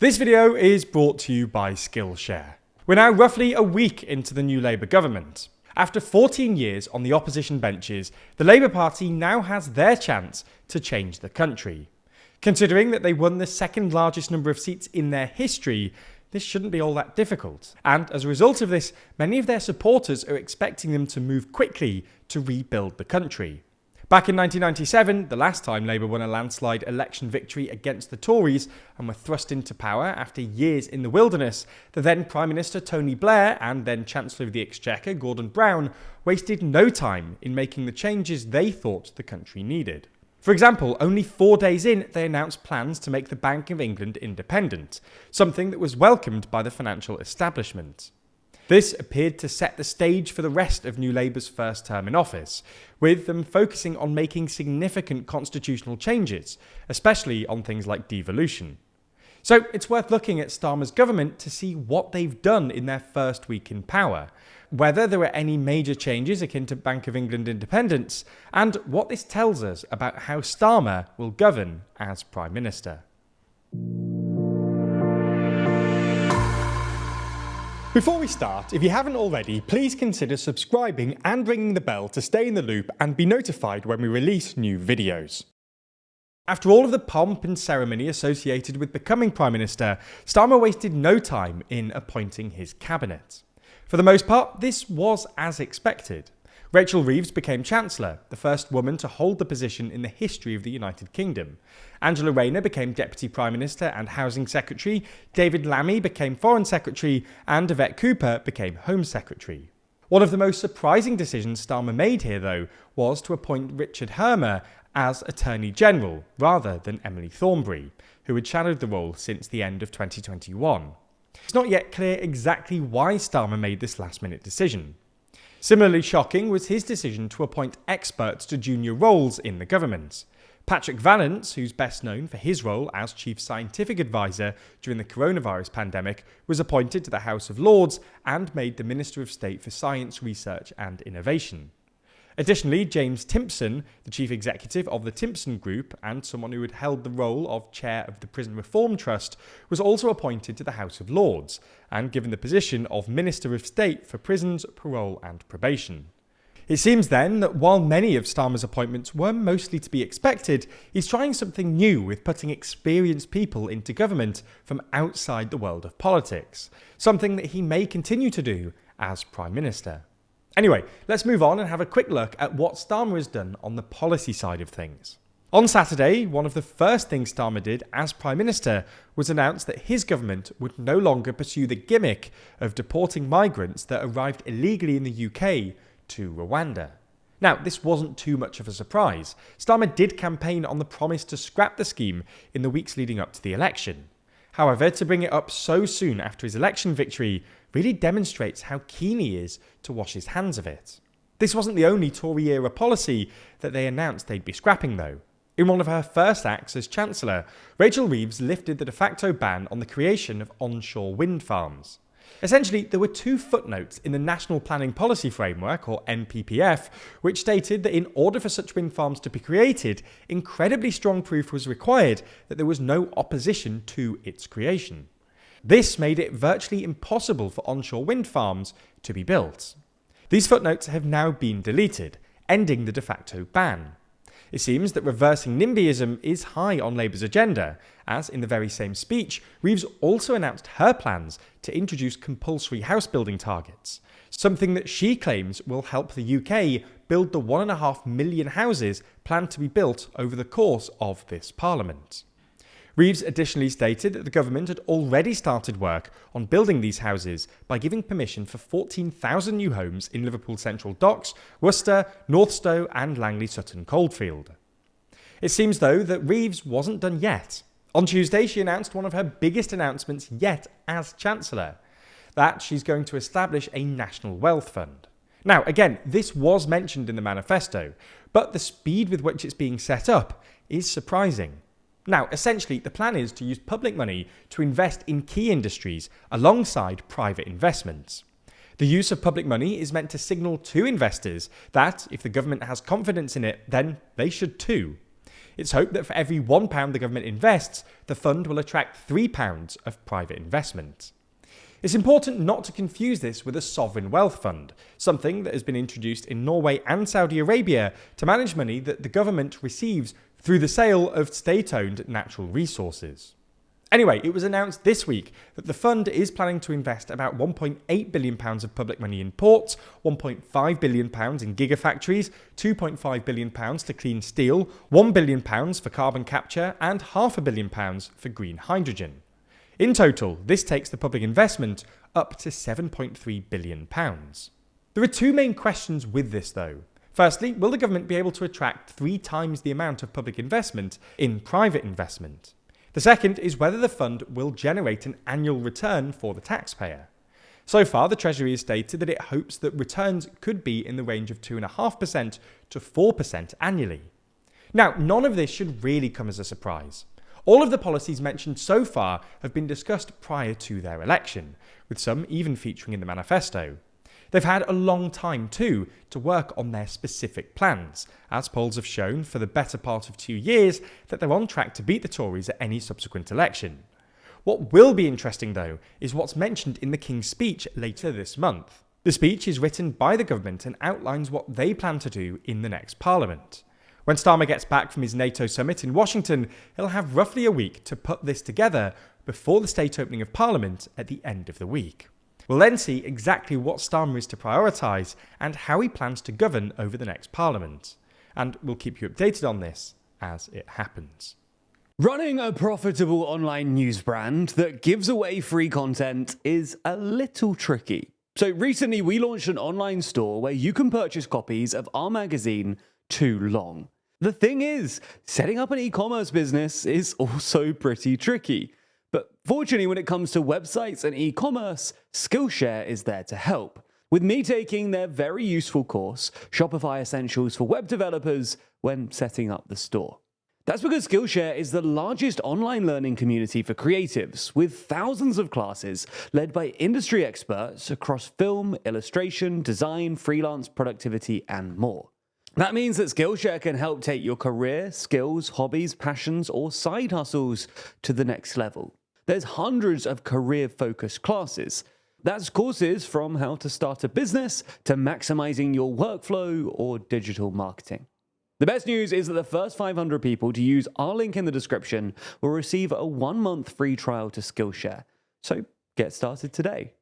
This video is brought to you by Skillshare. We're now roughly a week into the new Labour government. After 14 years on the opposition benches, the Labour Party now has their chance to change the country. Considering that they won the second largest number of seats in their history, this shouldn't be all that difficult. And as a result of this, many of their supporters are expecting them to move quickly to rebuild the country. Back in 1997, the last time Labour won a landslide election victory against the Tories and were thrust into power after years in the wilderness, the then Prime Minister Tony Blair and then Chancellor of the Exchequer Gordon Brown wasted no time in making the changes they thought the country needed. For example, only 4 days in, they announced plans to make the Bank of England independent, something that was welcomed by the financial establishment. This appeared to set the stage for the rest of New Labour's first term in office, with them focusing on making significant constitutional changes, especially on things like devolution. So it's worth looking at Starmer's government to see what they've done in their first week in power, whether there are any major changes akin to Bank of England independence, and what this tells us about how Starmer will govern as Prime Minister. Before we start, if you haven't already, please consider subscribing and ringing the bell to stay in the loop and be notified when we release new videos. After all of the pomp and ceremony associated with becoming Prime Minister, Starmer wasted no time in appointing his cabinet. For the most part, this was as expected. Rachel Reeves became Chancellor, the first woman to hold the position in the history of the United Kingdom. Angela Rayner became Deputy Prime Minister and Housing Secretary, David Lammy became Foreign Secretary, and Yvette Cooper became Home Secretary. One of the most surprising decisions Starmer made here, though, was to appoint Richard Hermer as Attorney General, rather than Emily Thornberry, who had shadowed the role since the end of 2021. It's not yet clear exactly why Starmer made this last-minute decision. Similarly shocking was his decision to appoint experts to junior roles in the government. Patrick Vallance, who's best known for his role as Chief Scientific Advisor during the coronavirus pandemic, was appointed to the House of Lords and made the Minister of State for Science, Research and Innovation. Additionally, James Timpson, the Chief Executive of the Timpson Group and someone who had held the role of Chair of the Prison Reform Trust, was also appointed to the House of Lords and given the position of Minister of State for Prisons, Parole and Probation. It seems then that while many of Starmer's appointments were mostly to be expected, he's trying something new with putting experienced people into government from outside the world of politics, something that he may continue to do as Prime Minister. Anyway, let's move on and have a quick look at what Starmer has done on the policy side of things. On Saturday, one of the first things Starmer did as Prime Minister was announce that his government would no longer pursue the gimmick of deporting migrants that arrived illegally in the UK to Rwanda. Now, this wasn't too much of a surprise. Starmer did campaign on the promise to scrap the scheme in the weeks leading up to the election. However, to bring it up so soon after his election victory really demonstrates how keen he is to wash his hands of it. This wasn't the only Tory-era policy that they announced they'd be scrapping, though. In one of her first acts as Chancellor, Rachel Reeves lifted the de facto ban on the creation of onshore wind farms. Essentially, there were two footnotes in the National Planning Policy Framework, or NPPF, which stated that in order for such wind farms to be created, incredibly strong proof was required that there was no opposition to its creation. This made it virtually impossible for onshore wind farms to be built. These footnotes have now been deleted, ending the de facto ban. It seems that reversing NIMBYism is high on Labour's agenda, as in the very same speech, Reeves also announced her plans to introduce compulsory house building targets, something that she claims will help the UK build the 1.5 million houses planned to be built over the course of this Parliament. Reeves additionally stated that the government had already started work on building these houses by giving permission for 14,000 new homes in Liverpool Central Docks, Worcester, Northstowe and Langley Sutton Coldfield. It seems though that Reeves wasn't done yet. On Tuesday she announced one of her biggest announcements yet as Chancellor, that she's going to establish a National Wealth Fund. Now again, this was mentioned in the manifesto, but the speed with which it's being set up is surprising. Now, essentially, the plan is to use public money to invest in key industries alongside private investments. The use of public money is meant to signal to investors that if the government has confidence in it, then they should too. It's hoped that for every £1 the government invests, the fund will attract £3 of private investment. It's important not to confuse this with a sovereign wealth fund, something that has been introduced in Norway and Saudi Arabia to manage money that the government receives through the sale of state-owned natural resources. Anyway, it was announced this week that the fund is planning to invest about £1.8 billion of public money in ports, £1.5 billion in gigafactories, £2.5 billion to clean steel, £1 billion for carbon capture, and £500 million for green hydrogen. In total, this takes the public investment up to £7.3 billion. There are two main questions with this though. Firstly, will the government be able to attract 3 times the amount of public investment in private investment? The second is whether the fund will generate an annual return for the taxpayer. So far, the Treasury has stated that it hopes that returns could be in the range of 2.5% to 4% annually. Now, none of this should really come as a surprise. All of the policies mentioned so far have been discussed prior to their election, with some even featuring in the manifesto. They've had a long time too to work on their specific plans, as polls have shown for the better part of 2 years that they're on track to beat the Tories at any subsequent election. What will be interesting though is what's mentioned in the King's speech later this month. The speech is written by the government and outlines what they plan to do in the next Parliament. When Starmer gets back from his NATO summit in Washington, he'll have roughly a week to put this together before the state opening of Parliament at the end of the week. We'll then see exactly what Starmer is to prioritise and how he plans to govern over the next Parliament. And we'll keep you updated on this as it happens. Running a profitable online news brand that gives away free content is a little tricky. So recently we launched an online store where you can purchase copies of our magazine Too Long. The thing is, setting up an e-commerce business is also pretty tricky. But fortunately, when it comes to websites and e-commerce, Skillshare is there to help. With me taking their very useful course, Shopify Essentials for Web Developers, when setting up the store. That's because Skillshare is the largest online learning community for creatives, with thousands of classes led by industry experts across film, illustration, design, freelance, productivity, and more. That means that Skillshare can help take your career, skills, hobbies, passions, or side hustles to the next level. There's hundreds of career-focused classes. That's courses from how to start a business to maximizing your workflow or digital marketing. The best news is that the first 500 people to use our link in the description will receive a 1-month free trial to Skillshare. So get started today.